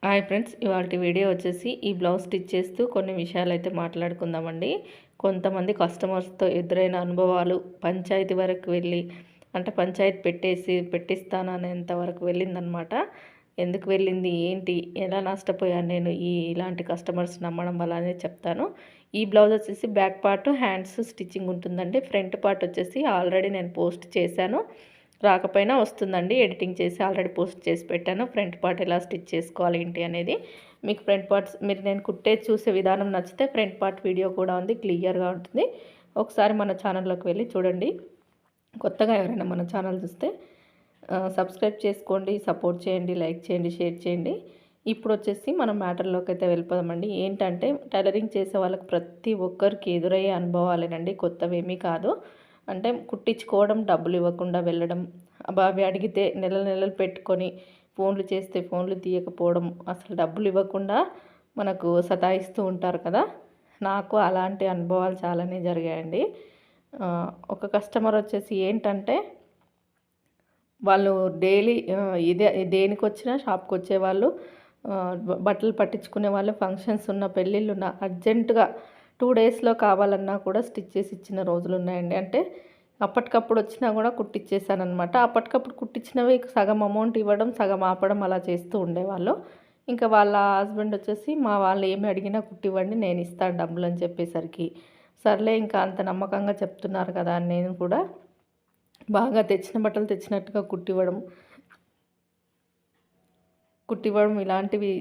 Hi friends, ఇవాల్టి video వచ్చేసి ఈ బ్లౌజ్ స్టిచ్ చేస్తూ కొన్ని విషయాలైతే మాట్లాడుకుందామండి. కొంతమంది కస్టమర్స్తో ఎదురైన అనుభవాలు, పంచాయతీ వరకు వెళ్ళి అంటే పంచాయతీ పెట్టిస్తాననేంత వరకు వెళ్ళిందనమాట. ఎందుకు వెళ్ళింది, ఏంటి, ఎలా నష్టపోయాను నేను ఇలాంటి కస్టమర్స్ నమ్మడం వల్ల అనేది చెప్తాను. ఈ బ్లౌజ్ వచ్చేసి బ్యాక్ పార్ట్ హ్యాండ్స్ స్టిచ్చింగ్ ఉంటుందండి. ఫ్రంట్ పార్ట్ వచ్చేసి ఆల్రెడీ నేను పోస్ట్ చేశాను, రాకపోయినా వస్తుందండి. ఎడిటింగ్ చేసి ఆల్రెడీ పోస్ట్ చేసి పెట్టాను. ఫ్రంట్ పార్ట్ ఎలా స్టిచ్ చేసుకోవాలి ఏంటి అనేది మీకు ఫ్రంట్ పార్ట్స్ మీరు నేను కుట్టేది చూసే విధానం నచ్చితే ఫ్రంట్ పార్ట్ వీడియో కూడా ఉంది, క్లియర్గా ఉంటుంది. ఒకసారి మన ఛానల్లోకి వెళ్ళి చూడండి. కొత్తగా ఎవరైనా మన ఛానల్ చూస్తే సబ్స్క్రైబ్ చేసుకోండి, సపోర్ట్ చేయండి, లైక్ చేయండి, షేర్ చేయండి. ఇప్పుడు వచ్చేసి మనం మ్యాటర్లోకి అయితే వెళ్ళిపోదామండి. ఏంటంటే టైలరింగ్ చేసే వాళ్ళకి ప్రతి ఒక్కరికి ఎదురయ్యే అనుభవాలేనండి, కొత్తవేమీ కాదు. అంటే కుట్టించుకోవడం, డబ్బులు ఇవ్వకుండా వెళ్ళడం, అవి అడిగితే నెలలు పెట్టుకొని ఫోన్లు చేస్తే ఫోన్లు తీయకపోవడం, అసలు డబ్బులు ఇవ్వకుండా మనకు సతాయిస్తూ ఉంటారు కదా. నాకు అలాంటి అనుభవాలు చాలానే జరిగాయండి. ఒక కస్టమర్ వచ్చేసి ఏంటంటే వాళ్ళు డైలీ దేనికి వచ్చినా షాప్కి వచ్చేవాళ్ళు, బట్టలు పట్టించుకునే వాళ్ళు, ఫంక్షన్స్ ఉన్న, పెళ్ళిళ్ళున్న అర్జెంటుగా 2 డేస్లో కావాలన్నా కూడా స్టిచ్ చేసి ఇచ్చిన రోజులు ఉన్నాయండి. అంటే అప్పటికప్పుడు వచ్చినా కూడా కుట్టిచ్చేసానమాట. అప్పటికప్పుడు కుట్టించినవి సగం అమౌంట్ ఇవ్వడం, సగం ఆపడం అలా చేస్తూ ఉండేవాళ్ళు. ఇంకా వాళ్ళ హస్బెండ్ వచ్చేసి మా వాళ్ళు ఏమి అడిగినా కుట్టివ్వండి, నేను ఇస్తాను డబ్బులు అని చెప్పేసరికి, సర్లే ఇంకా అంత నమ్మకంగా చెప్తున్నారు కదా అని నేను కూడా బాగా తెచ్చిన బట్టలు తెచ్చినట్టుగా కుట్టివ్వడం ఇలాంటివి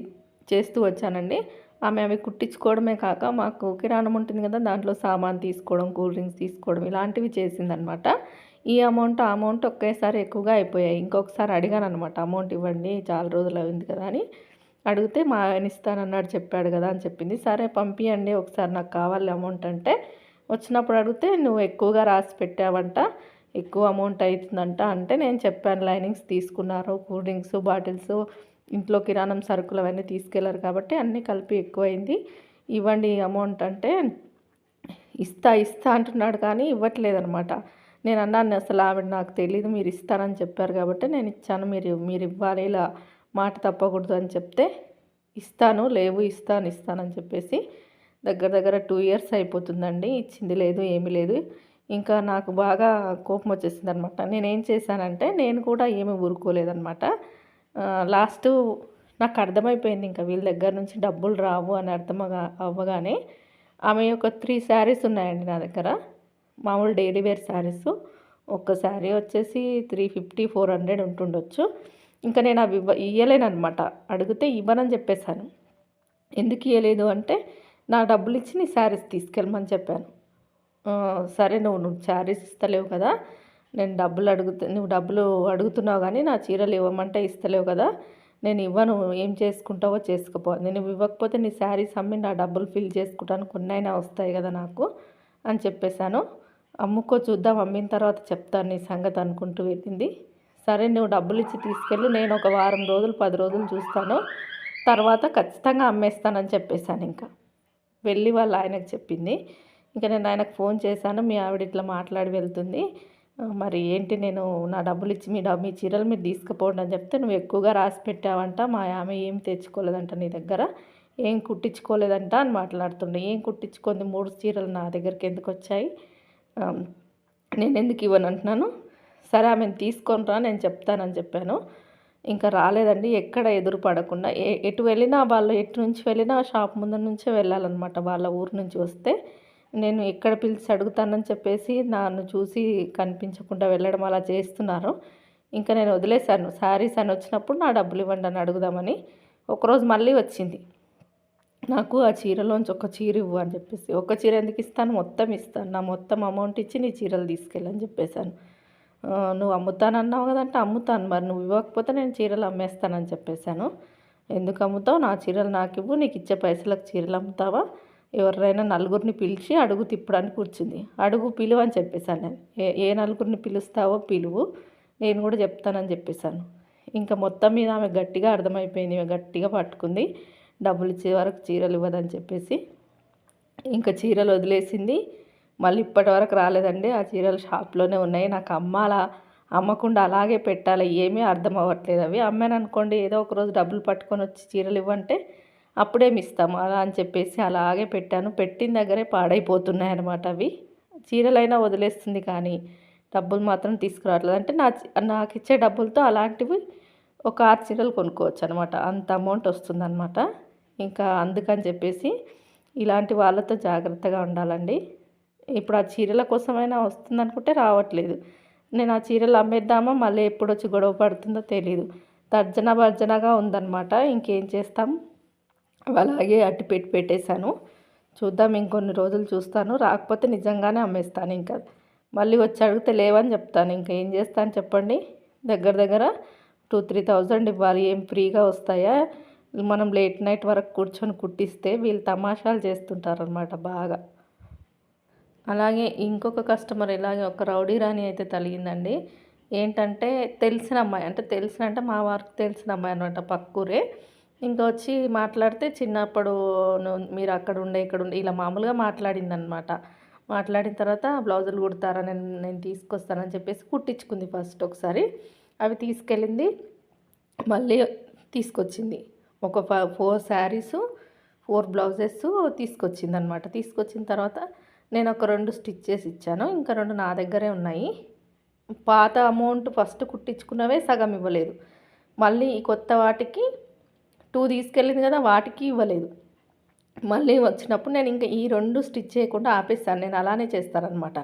చేస్తూ వచ్చానండి. ఆమె అవి కుట్టించుకోవడమే కాక మాకు కిరాణం ఉంటుంది కదా, దాంట్లో సామాన్ తీసుకోవడం, కూల్ డ్రింక్స్ తీసుకోవడం ఇలాంటివి చేసిందనమాట. ఈ అమౌంట్ ఆ అమౌంట్ ఒకేసారి ఎక్కువగా అయిపోయాయి. ఇంకొకసారి అడిగాను అనమాట, అమౌంట్ ఇవ్వండి చాలా రోజులు అయింది కదా అని అడిగితే, మా ఆయన ఇస్తానన్నాడు చెప్పాడు కదా అని చెప్పింది. సరే పంపియండి ఒకసారి, నాకు కావాలి అమౌంట్ అంటే, వచ్చినప్పుడు అడిగితే నువ్వు ఎక్కువగా రాసి పెట్టావంట, ఎక్కువ అమౌంట్ అవుతుందంట అంటే నేను చెప్పాను లైనింగ్స్ తీసుకున్నారు, కూల్ డ్రింక్స్ బాటిల్స్, ఇంట్లో కిరాణం సరుకులు అవన్నీ తీసుకెళ్లారు కాబట్టి అన్నీ కలిపి ఎక్కువైంది, ఇవ్వండి అమౌంట్ అంటే ఇస్తా అంటున్నాడు కానీ ఇవ్వట్లేదనమాట. నేను అన్నాను, అసలు ఆవిడ నాకు తెలీదు, మీరు ఇస్తానని చెప్పారు కాబట్టి నేను ఇచ్చాను, మీరు ఇవ్వాలి, ఇలా మాట తప్పకూడదు అని చెప్తే ఇస్తాను, లేవు ఇస్తానని చెప్పేసి దగ్గర 2 ఇయర్స్ అయిపోతుందండి. ఇచ్చింది లేదు, ఏమీ లేదు. ఇంకా నాకు బాగా కోపం వచ్చేసింది అనమాట. నేనేం చేశానంటే నేను కూడా ఏమీ ఊరుకోలేదనమాట. లాస్టు నాకు అర్థమైపోయింది, ఇంకా వీళ్ళ దగ్గర నుంచి డబ్బులు రావు అని అవ్వగానే ఆమె ఒక 3 శారీస్ ఉన్నాయండి నా దగ్గర, మామూలు డైలీ వేర్ శారీస్. ఒక్క శారీ వచ్చేసి 350, 400 ఉంటుండొచ్చు. ఇంకా నేను అవి ఇయ్యలేనమాట. అడిగితే ఇవ్వనని చెప్పేశాను. ఎందుకు ఇవ్వలేదు అంటే, నా డబ్బులు ఇచ్చి నీ శారీస్ తీసుకెళ్ళమని చెప్పాను. సరే నువ్వు శారీస్ ఇస్తలేవు కదా, నేను నువ్వు డబ్బులు అడుగుతున్నావు కానీ నా చీరలు ఇవ్వమంటే ఇస్తలేవు కదా, నేను ఇవ్వను, ఏం చేసుకుంటావో చేసుకుపో, నేను ఇవ్వకపోతే నీ శారీస్ అమ్మి నా డబ్బులు ఫిల్ చేసుకుంటాను, కొన్నైనా వస్తాయి కదా నాకు అని చెప్పేశాను. అమ్ముకో చూద్దాం, అమ్మిన తర్వాత చెప్తాను నీ సంగతి అనుకుంటూ వెళ్ళింది. సరే నువ్వు డబ్బులు ఇచ్చి తీసుకెళ్ళు, నేను ఒక వారం రోజులు 10 రోజులు చూస్తాను, తర్వాత ఖచ్చితంగా అమ్మేస్తానని చెప్పేశాను. ఇంకా వెళ్ళి వాళ్ళ ఆయనకు చెప్పింది. ఇంకా నేను ఆయనకు ఫోన్ చేశాను, మీ ఆవిడ ఇట్లా మాట్లాడి వెళ్తుంది, మరి ఏంటి, నేను నా డబ్బులు ఇచ్చి మీ చీరలు మీరు తీసుకుపోండి అని చెప్తే, నువ్వు ఎక్కువగా రాసి పెట్టావంట, మా ఆమె ఏం తెచ్చుకోలేదంట నీ దగ్గర, ఏం కుట్టించుకోలేదంట అని మాట్లాడుతుండే. ఏం కుట్టించుకుంది, 3 చీరలు నా దగ్గరికి ఎందుకు వచ్చాయి, నేను ఎందుకు ఇవ్వను అంటున్నాను. సరే ఆమెను తీసుకొని రా, నేను చెప్తానని చెప్పాను. ఇంకా రాలేదండి. ఎక్కడ ఎదురు పడకుండా ఎటు వెళ్ళినా, వాళ్ళు ఎటు నుంచి వెళ్ళినా షాప్ ముందు నుంచే వెళ్ళాలన్నమాట. వాళ్ళ ఊరు నుంచి వస్తే నేను ఎక్కడ పిలిచి అడుగుతానని చెప్పేసి నన్ను చూసి కనిపించకుండా వెళ్ళడం అలా చేస్తున్నారు. ఇంకా నేను వదిలేశాను. శారీస్ అని వచ్చినప్పుడు నా డబ్బులు ఇవ్వండి అని అడుగుదామని. ఒకరోజు మళ్ళీ వచ్చింది, నాకు ఆ చీరలోంచి ఒక చీర ఇవ్వు అని చెప్పేసి. ఒక చీర ఎందుకు ఇస్తాను, మొత్తం ఇస్తాను, నా మొత్తం అమౌంట్ ఇచ్చి నీ చీరలు తీసుకెళ్ళని చెప్పేశాను. నువ్వు అమ్ముతానన్నావు కదంటే అమ్ముతాను, మరి నువ్వు ఇవ్వకపోతే నేను చీరలు అమ్మేస్తానని చెప్పేశాను. ఎందుకు అమ్ముతావు, నా చీరలు నాకు ఇవ్వు, నీకు ఇచ్చే పైసలకు చీరలు అమ్ముతావా, ఎవరైనా నలుగురిని పిలిచి అడుగు తిప్పడానికి కూర్చుంది, అడుగు పిలువు అని చెప్పేశాను నేను. ఏ నలుగురిని పిలుస్తావో పిలువు, నేను కూడా చెప్తానని చెప్పేశాను. ఇంకా మొత్తం మీద ఆమె గట్టిగా అర్థమైపోయింది, గట్టిగా పట్టుకుంది, డబ్బులు ఇచ్చే వరకు చీరలు ఇవ్వదని చెప్పేసి. ఇంకా చీరలు వదిలేసింది. మళ్ళీ ఇప్పటి వరకు రాలేదండి. ఆ చీరలు షాప్లోనే ఉన్నాయి. నాకు అమ్మకుండా అలాగే పెట్టాలి, ఏమీ అర్థం అవ్వట్లేదు అవి. అమ్మాను అనుకోండి ఏదో ఒక రోజు డబ్బులు పట్టుకొని వచ్చి చీరలు ఇవ్వంటే అప్పుడేమి ఇస్తాము అలా అని చెప్పేసి అలాగే పెట్టాను. పెట్టిన దగ్గరే పాడైపోతున్నాయి అన్నమాట అవి. చీరలైనా వదిలేస్తుంది కానీ డబ్బులు మాత్రం తీసుకురావట్లేదు. అంటే నాకు ఇచ్చే డబ్బులతో అలాంటివి ఒక 6 చీరలు కొనుక్కోవచ్చు అనమాట. అంత అమౌంట్ వస్తుందన్నమాట. ఇంకా అందుకని చెప్పేసి ఇలాంటి వాళ్ళతో జాగ్రత్తగా ఉండాలండి. ఇప్పుడు ఆ చీరల కోసమైనా వస్తుందనుకుంటే రావట్లేదు. నేను ఆ చీరలు అమ్మేద్దామా మళ్ళీ ఎప్పుడొచ్చి గొడవ పడుతుందో తెలీదు. తర్జన భర్జనగా ఉందన్నమాట. ఇంకేం చేస్తాం, అలాగే అట్టి పెట్టేశాను. చూద్దాం, ఇంకొన్ని రోజులు చూస్తాను. రాకపోతే నిజంగానే అమ్మేస్తాను. ఇంకా మళ్ళీ వచ్చి అడిగితే లేవని చెప్తాను. ఇంకా ఏం చేస్తాను చెప్పండి. దగ్గర దగ్గర 2,000-3,000 ఇవ్వాలి. ఏం ఫ్రీగా వస్తాయా? మనం లేట్ నైట్ వరకు కూర్చొని కుట్టిస్తే వీళ్ళు తమాషాలు చేస్తుంటారనమాట బాగా. అలాగే ఇంకొక కస్టమర్ ఇలాగే ఒక రౌడీ రాణి అయితే తగిలిందండి. ఏంటంటే తెలిసిన అమ్మాయి, అంటే మా వారికి తెలిసిన అమ్మాయి అనమాట, పక్కూరే. ఇంకా వచ్చి మాట్లాడితే చిన్నప్పుడు మీరు అక్కడ ఉండే ఇక్కడ ఉండే ఇలా మామూలుగా మాట్లాడిందనమాట. మాట్లాడిన తర్వాత బ్లౌజులు కుడతారా, నేను తీసుకొస్తానని చెప్పేసి కుట్టించుకుంది ఫస్ట్ ఒకసారి. అవి తీసుకెళ్ళింది, మళ్ళీ తీసుకొచ్చింది. ఒక 4 శారీసు 4 బ్లౌజెస్ తీసుకొచ్చిందనమాట. తీసుకొచ్చిన తర్వాత నేను ఒక 2 స్టిచ్ చేసి ఇచ్చాను. ఇంకా 2 నా దగ్గరే ఉన్నాయి. పాత అమౌంట్ ఫస్ట్ కుట్టించుకున్నవే సగం ఇవ్వలేదు. మళ్ళీ ఈ కొత్త వాటికి 2 తీసుకెళ్ళింది కదా, వాటికి ఇవ్వలేదు. మళ్ళీ వచ్చినప్పుడు నేను ఇంకా ఈ 2 స్టిచ్ చేయకుండా ఆపేస్తాను. నేను అలానే చేస్తానన్నమాట.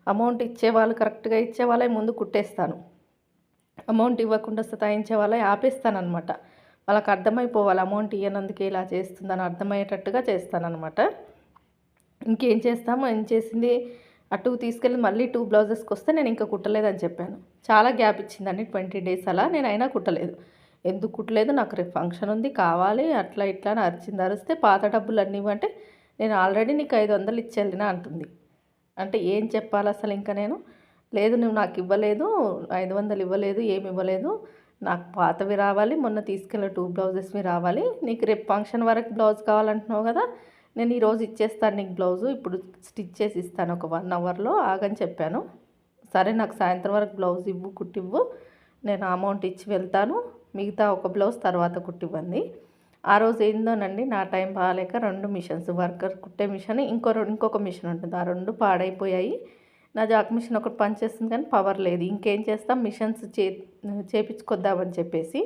అమౌంట్ ఇచ్చేవాళ్ళు కరెక్ట్గా ఇచ్చే వాళ్ళే ముందు కుట్టేస్తాను. అమౌంట్ ఇవ్వకుండా సతాయించే వాళ్ళే ఆపేస్తానన్నమాట. వాళ్ళకి అర్థమైపోవాలి అమౌంట్ ఇవ్వనందుకే ఇలా చేస్తుందని అర్థమయ్యేటట్టుగా చేస్తానన్నమాట. ఇంకేం చేస్తాము, ఏం చేసింది, అటు తీసుకెళ్ళి మళ్ళీ 2 బ్లౌజెస్కి వస్తే నేను ఇంకా కుట్టలేదని చెప్పాను. చాలా గ్యాప్ ఇచ్చిందండి, 20 డేస్ అలా. నేను అయినా కుట్టలేదు. ఎందుకు కుట్టలేదు, నాకు రేపు ఫంక్షన్ ఉంది కావాలి అట్లా ఇట్లా అని అరిచింది. అరిస్తే పాత డబ్బులు అన్నీ ఇవ్వంటే నేను ఆల్రెడీ నీకు 500 ఇచ్చేళ్ళినా అంటుంది. అంటే ఏం చెప్పాలి అసలు ఇంకా నేను. లేదు నువ్వు నాకు ఇవ్వలేదు, 500 ఇవ్వలేదు, ఏమి ఇవ్వలేదు, నాకు పాతవి రావాలి, మొన్న తీసుకెళ్ళి 2 బ్లౌజెస్వి రావాలి, నీకు రేపు ఫంక్షన్ వరకు బ్లౌజ్ కావాలంటున్నావు కదా, నేను ఈరోజు ఇచ్చేస్తాను నీకు బ్లౌజు, ఇప్పుడు స్టిచ్ చేసి ఇస్తాను ఒక 1 అవర్లో ఆగని చెప్పాను. సరే నాకు సాయంత్రం వరకు బ్లౌజ్ ఇవ్వు, కుట్టివ్వు, నేను అమౌంట్ ఇచ్చి వెళ్తాను, మిగతా ఒక బ్లౌజ్ తర్వాత కుట్టివ్వండి. ఆ రోజు ఏందోనండి, నా టైం బాగాలేక 2 మిషన్స్, వర్కర్ కుట్టే మిషన్ ఇంకొక మిషన్ ఉంటుంది, ఆ 2 పాడైపోయాయి. నా జాక్ మిషన్ ఒకటి పనిచేస్తుంది కానీ పవర్ లేదు. ఇంకేం చేస్తాం, మిషన్స్ చేపించుకొద్దామని చెప్పేసి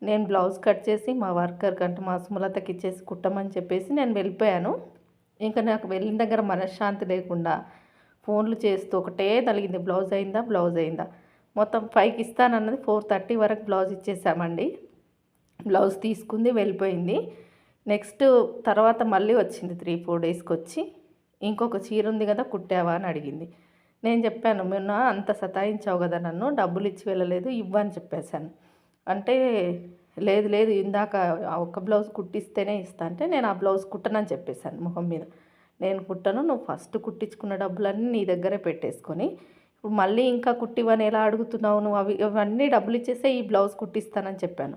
నేను బ్లౌజ్ కట్ చేసి మా వర్కర్ కంటే మా సుమలతకి ఇచ్చేసి కుట్టమని చెప్పేసి నేను వెళ్ళిపోయాను. ఇంకా నాకు వెళ్ళిన దగ్గర మనశ్శాంతి లేకుండా ఫోన్లు చేస్తూ ఒకటే తలిగింది, బ్లౌజ్ అయిందా, బ్లౌజ్ అయిందా. మొత్తం 5కి ఇస్తానన్నది 4:30 వరకు బ్లౌజ్ ఇచ్చేసామండి. బ్లౌజ్ తీసుకుంది వెళ్ళిపోయింది. నెక్స్ట్ తర్వాత మళ్ళీ వచ్చింది 3-4 డేస్కి వచ్చి, ఇంకొక చీర ఉంది కదా కుట్టావా అని అడిగింది. నేను చెప్పాను, మొన్న అంత సతాయించావు కదా నన్ను, డబ్బులు ఇచ్చి వెళ్ళలేదు, ఇవ్వని చెప్పేశాను. అంటే లేదు లేదు ఇందాక ఒక బ్లౌజ్ కుట్టిస్తేనే ఇస్తా అంటే నేను ఆ బ్లౌజ్ కుట్టనని చెప్పేశాను మొహం మీద. నేను కుట్టను, నువ్వు ఫస్ట్ కుట్టించుకున్న డబ్బులన్నీ నీ దగ్గరే పెట్టేసుకొని ఇప్పుడు మళ్ళీ ఇంకా కుట్టివని ఎలా అడుగుతున్నావు, నువ్వు అవన్నీ డబ్బులు ఇచ్చేస్తే ఈ బ్లౌజ్ కుట్టిస్తానని చెప్పాను.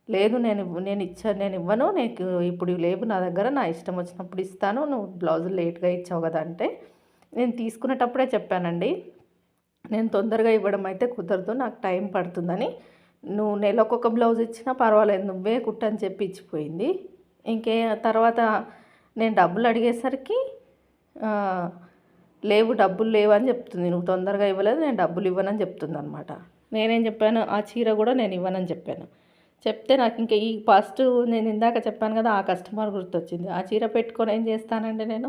లేదు నేను ఇవ్వను, నీకు ఇప్పుడు లేవు నా దగ్గర, నా ఇష్టం వచ్చినప్పుడు ఇస్తాను, నువ్వు బ్లౌజులు లేట్గా ఇచ్చావు కదా అంటే నేను తీసుకునేటప్పుడే చెప్పానండి, నేను తొందరగా ఇవ్వడం అయితే కుదరదు, నాకు టైం పడుతుందని. నువ్వు నెలకొక బ్లౌజ్ ఇచ్చినా పర్వాలేదు, నువ్వే కుట్టని చెప్పి ఇచ్చిపోయింది. ఇంకే తర్వాత నేను డబ్బులు అడిగేసరికి డబ్బులు లేవు అని చెప్తుంది. నువ్వు తొందరగా ఇవ్వలేదు, నేను డబ్బులు ఇవ్వనని చెప్తుంది అనమాట. నేనేం చెప్పాను, ఆ చీర కూడా నేను ఇవ్వనని చెప్పాను. చెప్తే నాకు ఇంకా ఈ ఫస్ట్ నేను ఇందాక చెప్పాను కదా, ఆ కస్టమర్ గుర్తొచ్చింది. ఆ చీర పెట్టుకొని ఏం చేస్తానండి నేను,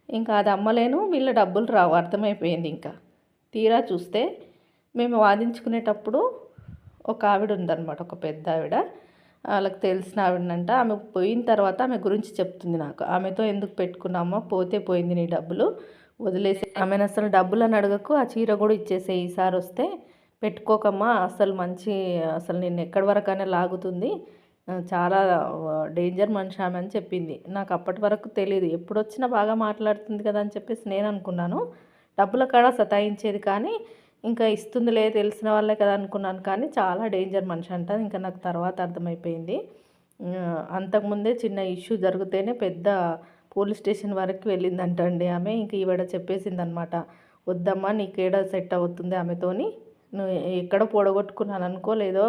ఇంకా అది అమ్మలేను, వీళ్ళ డబ్బులు రావు, అర్థమైపోయింది. ఇంకా తీరా చూస్తే మేము వాదించుకునేటప్పుడు ఒక ఆవిడ ఉందన్నమాట, ఒక పెద్ద ఆవిడ, వాళ్ళకి తెలిసిన ఆవిడనంట. ఆమె పోయిన తర్వాత ఆమె గురించి చెప్తుంది నాకు. ఆమెతో ఎందుకు పెట్టుకున్నామో, పోతే పోయింది నీ డబ్బులు, వదిలేసి ఆమెను అసలు డబ్బులు అని అడగకు, ఆ చీర కూడా ఇచ్చేసే, ఈసారి వస్తే పెట్టుకోకమ్మా, అసలు నిన్ను ఎక్కడి వరకైనా లాగుతుంది, చాలా డేంజర్ మనిషి ఆమె అని చెప్పింది. నాకు అప్పటి వరకు తెలియదు, ఎప్పుడు వచ్చినా బాగా మాట్లాడుతుంది కదా అని చెప్పేసి నేను అనుకున్నాను. డబ్బుల కాడ సతాయించేది కానీ ఇంకా ఇస్తుందిలే తెలిసిన వాళ్ళే కదా అనుకున్నాను, కానీ చాలా డేంజర్ మనిషి అంట. ఇంకా నాకు తర్వాత అర్థమైపోయింది. అంతకుముందే చిన్న ఇష్యూ జరిగితేనే పెద్ద పోలీస్ స్టేషన్ వరకు వెళ్ళిందంటండి ఆమె. ఇంక ఈవిడ చెప్పేసిందనమాట, వద్దమ్మా నీకేడా సెట్ అవుతుంది ఆమెతోని, నువ్వు ఎక్కడో పొడగొట్టుకున్నాను అనుకో, లేదో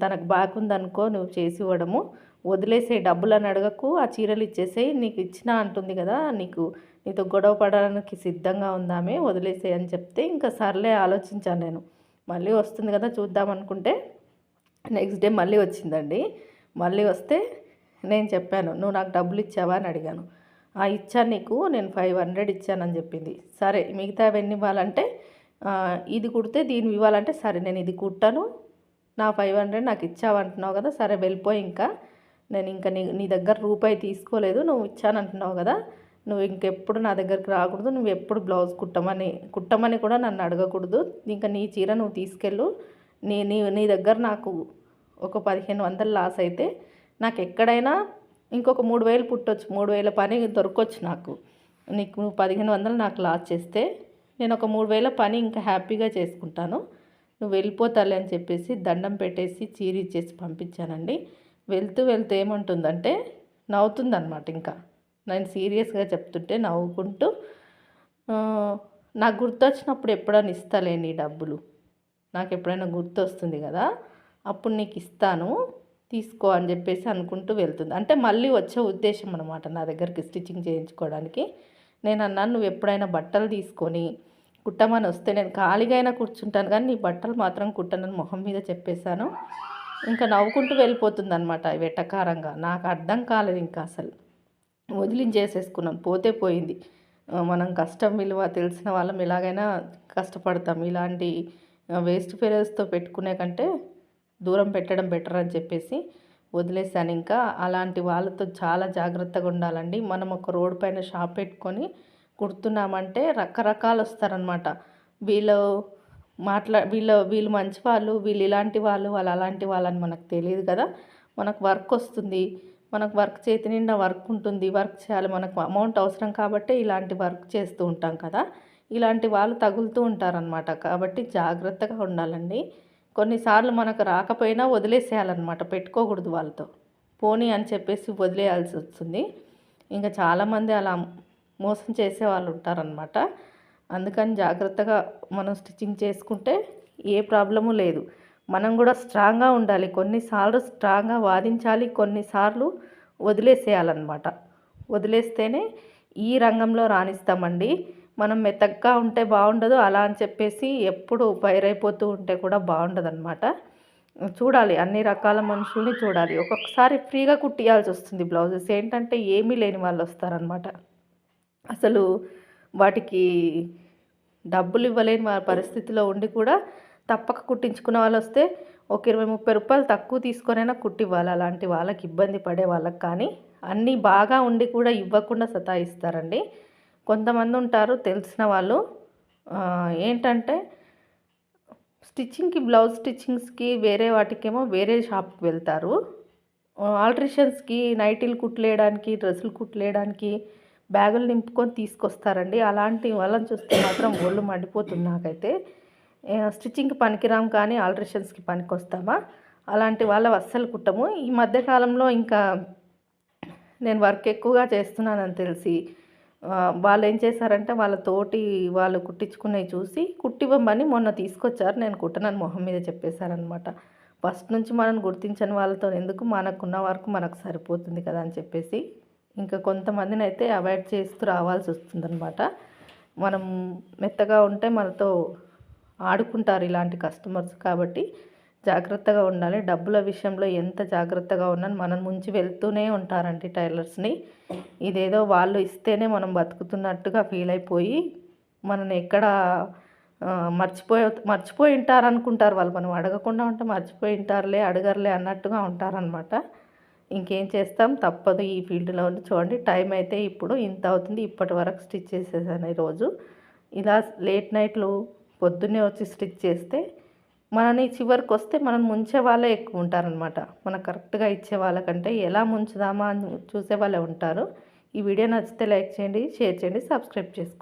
తనకు బాగుందనుకో నువ్వు చేసి ఇవ్వడము, వదిలేసే డబ్బులని అడగకు, ఆ చీరలు ఇచ్చేసేయి, నీకు ఇచ్చిన అంటుంది కదా, నీతో గొడవ పడడానికి సిద్ధంగా ఉందామే, వదిలేసేయి అని చెప్తే ఇంకా సర్లే ఆలోచించాను నేను. మళ్ళీ వస్తుంది కదా చూద్దాం అనుకుంటే నెక్స్ట్ డే మళ్ళీ వచ్చిందండి. మళ్ళీ వస్తే నేను చెప్పాను, నువ్వు నాకు డబ్బులు ఇచ్చావా అని అడిగాను. ఇచ్చాను నీకు, నేను 500 ఇచ్చానని చెప్పింది. సరే మిగతా అవన్నీ ఇవ్వాలంటే ఇది కుడితే దీన్ని ఇవ్వాలంటే, సరే నేను ఇది కుట్టాను, నా 500 నాకు ఇచ్చావంటున్నావు కదా, సరే వెళ్ళిపోయి, ఇంకా నేను ఇంకా నీ దగ్గర రూపాయి తీసుకోలేదు, నువ్వు ఇచ్చానంటున్నావు కదా, నువ్వు ఇంకెప్పుడు నా దగ్గరికి రాకూడదు, నువ్వు ఎప్పుడు బ్లౌజ్ కుట్టమని కూడా నన్ను అడగకూడదు, ఇంకా నీ చీర నువ్వు తీసుకెళ్ళు, నీ దగ్గర నాకు ఒక 1500 లాస్ అయితే నాకు ఎక్కడైనా ఇంకొక 3000 పుట్టొచ్చు, 3000 పని దొరకొచ్చు నాకు, నీకు 1500 నాకు లాస్ చేస్తే నేను ఒక 3000 పని ఇంకా హ్యాపీగా చేసుకుంటాను, నువ్వు వెళ్ళిపోతాలే అని చెప్పేసి దండం పెట్టేసి చీర ఇచ్చేసి పంపించానండి. వెళ్తూ ఏమంటుందంటే నవ్వుతుందనమాట. ఇంకా నేను సీరియస్గా చెప్తుంటే నవ్వుకుంటూ, నాకు గుర్తొచ్చినప్పుడు ఎప్పుడైనా ఇస్తాలే నీ డబ్బులు, నాకు ఎప్పుడైనా గుర్తొస్తుంది కదా అప్పుడు నీకు ఇస్తాను, తీసుకో అని చెప్పేసి అనుకుంటూ వెళ్తుంది. అంటే మళ్ళీ వచ్చే ఉద్దేశం అనమాట నా దగ్గరికి స్టిచ్చింగ్ చేయించుకోవడానికి. నేను అన్నాను, నువ్వు ఎప్పుడైనా బట్టలు తీసుకొని కుట్టమని వస్తే నేను ఖాళీగా అయినా కూర్చుంటాను కానీ నీ బట్టలు మాత్రం కుట్టనని మొహం మీద చెప్పేశాను. ఇంకా నవ్వుకుంటూ వెళ్ళిపోతుంది అనమాట వెటకారంగా. నాకు అర్థం కాలేదు ఇంకా అసలు, వదిలించేసేసుకున్నాను, పోతే పోయింది. మనం కష్టం విలువ తెలిసిన వాళ్ళం ఎలాగైనా కష్టపడతాం, ఇలాంటి వేస్ట్ ఫెలోస్తో పెట్టుకునే కంటే దూరం పెట్టడం బెటర్ అని చెప్పేసి వదిలేసాను. ఇంకా అలాంటి వాళ్ళతో చాలా జాగ్రత్తగా ఉండాలండి. మనం ఒక రోడ్ పైన షాప్ పెట్టుకొని కుడుతున్నామంటే రకరకాలు వస్తారనమాట. వీళ్ళు మంచి వాళ్ళు, వీళ్ళు ఇలాంటి వాళ్ళు అలాంటి వాళ్ళని మనకు తెలియదు కదా. మనకు వర్క్ వస్తుంది, మనకు వర్క్ చేతి నిండా వర్క్ ఉంటుంది, వర్క్ చేయాలి, మనకు అమౌంట్ అవసరం కాబట్టి ఇలాంటి వర్క్ చేస్తూ ఉంటాం కదా. ఇలాంటి వాళ్ళు తగులుతూ ఉంటారనమాట. కాబట్టి జాగ్రత్తగా ఉండాలండి. కొన్నిసార్లు మనకు రాకపోయినా వదిలేసేయాలన్నమాట, పెట్టుకోకూడదు వాళ్ళతో, పోనీ అని చెప్పేసి వదిలేయాల్సి వస్తుంది. ఇంకా చాలామంది అలా మోసం చేసే వాళ్ళు ఉంటారనమాట. అందుకని జాగ్రత్తగా మనం స్టిచ్చింగ్ చేసుకుంటే ఏ ప్రాబ్లము లేదు. మనం కూడా స్ట్రాంగ్గా ఉండాలి, కొన్నిసార్లు స్ట్రాంగ్గా వాదించాలి, కొన్నిసార్లు వదిలేసేయాలన్నమాట. వదిలేస్తేనే ఈ రంగంలో రాణిస్తామండి. మనం మెత్తగా ఉంటే బాగుండదు, అలా అని చెప్పేసి ఎప్పుడు పైరైపోతూ ఉంటే కూడా బాగుండదన్నమాట. చూడాలి, అన్ని రకాల మనుషుల్ని చూడాలి. ఒక్కొక్కసారి ఫ్రీగా కుట్టియాల్సి వస్తుంది బ్లౌజెస్, ఏంటంటే ఏమీ లేని వాళ్ళు వస్తారనమాట. అసలు వాటికి డబ్బులు ఇవ్వలేని పరిస్థితిలో ఉండి కూడా తప్పక కుట్టించుకున్న వాళ్ళు వస్తే ఒక 20-30 రూపాయలు తక్కువ తీసుకొనైనా కుట్టివ్వాలి. అలాంటి వాళ్ళకి, ఇబ్బంది పడే వాళ్ళకి. కానీ అన్నీ బాగా ఉండి కూడా ఇవ్వకుండా సతాయిస్తారండి కొంతమంది ఉంటారు తెలిసిన వాళ్ళు. ఏంటంటే బ్లౌజ్ స్టిచ్చింగ్స్కి వేరే వాటికేమో వేరే షాప్కి వెళ్తారు, ఆల్ట్రేషన్స్కి నైటీలు కుట్లేయడానికి, డ్రెస్సులు కుట్లేయడానికి బ్యాగులు నింపుకొని తీసుకొస్తారండి. అలాంటి వాళ్ళని చూస్తే మాత్రం ఒళ్ళు మండిపోతుంది నాకైతే. స్టిచ్చింగ్కి పనికిరాం కానీ ఆల్ట్రేషన్స్కి పనికొస్తామా? అలాంటి వాళ్ళ అస్సలు కుట్టము. ఈ మధ్యకాలంలో ఇంకా నేను వర్క్ ఎక్కువగా చేస్తున్నానని తెలిసి వాళ్ళు ఏం చేశారంటే వాళ్ళు కుట్టించుకున్నవి చూసి కుట్టివ్వమని మొన్న తీసుకొచ్చారు. నేను కుట్టనని మొహం మీద చెప్పేశారనమాట. ఫస్ట్ నుంచి మనం గుర్తించని వాళ్ళతో ఎందుకు, మనకున్న వరకు మనకు సరిపోతుంది కదా అని చెప్పేసి ఇంకా కొంతమందిని అయితే అవాయిడ్ చేస్తూ రావాల్సి వస్తుందన్నమాట. మనం మెత్తగా ఉంటే మనతో ఆడుకుంటారు ఇలాంటి కస్టమర్స్. కాబట్టి జాగ్రత్తగా ఉండాలి. డబ్బుల విషయంలో ఎంత జాగ్రత్తగా ఉన్నా మనం ముంచి వెళ్తూనే ఉంటారండి టైలర్స్ని. ఇదేదో వాళ్ళు ఇస్తేనే మనం బతుకుతున్నట్టుగా ఫీల్ అయిపోయి మనని ఎక్కడ మర్చిపోయి ఉంటారనుకుంటారు వాళ్ళు. మనం అడగకుండా ఉంటే మర్చిపోయి ఉంటారులే, అడగరులే అన్నట్టుగా ఉంటారనమాట. ఇంకేం చేస్తాం, తప్పదు ఈ ఫీల్డ్లో ఉండి. చూడండి టైం అయితే ఇప్పుడు ఇంత అవుతుంది, ఇప్పటి వరకు స్టిచ్ చేసేసాను ఈరోజు. ఇలా లేట్ నైట్లు పొద్దున్నే వచ్చి స్టిచ్ చేస్తే మనని చివరికి వస్తే మనం ముంచే వాళ్ళే ఎక్కువ ఉంటారనమాట. మనకు కరెక్ట్గా ఇచ్చే వాళ్ళకంటే ఎలా ముంచుదామా అని చూసే వాళ్ళే ఉంటారు. ఈ వీడియో నచ్చితే లైక్ చేయండి, షేర్ చేయండి, సబ్స్క్రైబ్ చేసుకోండి.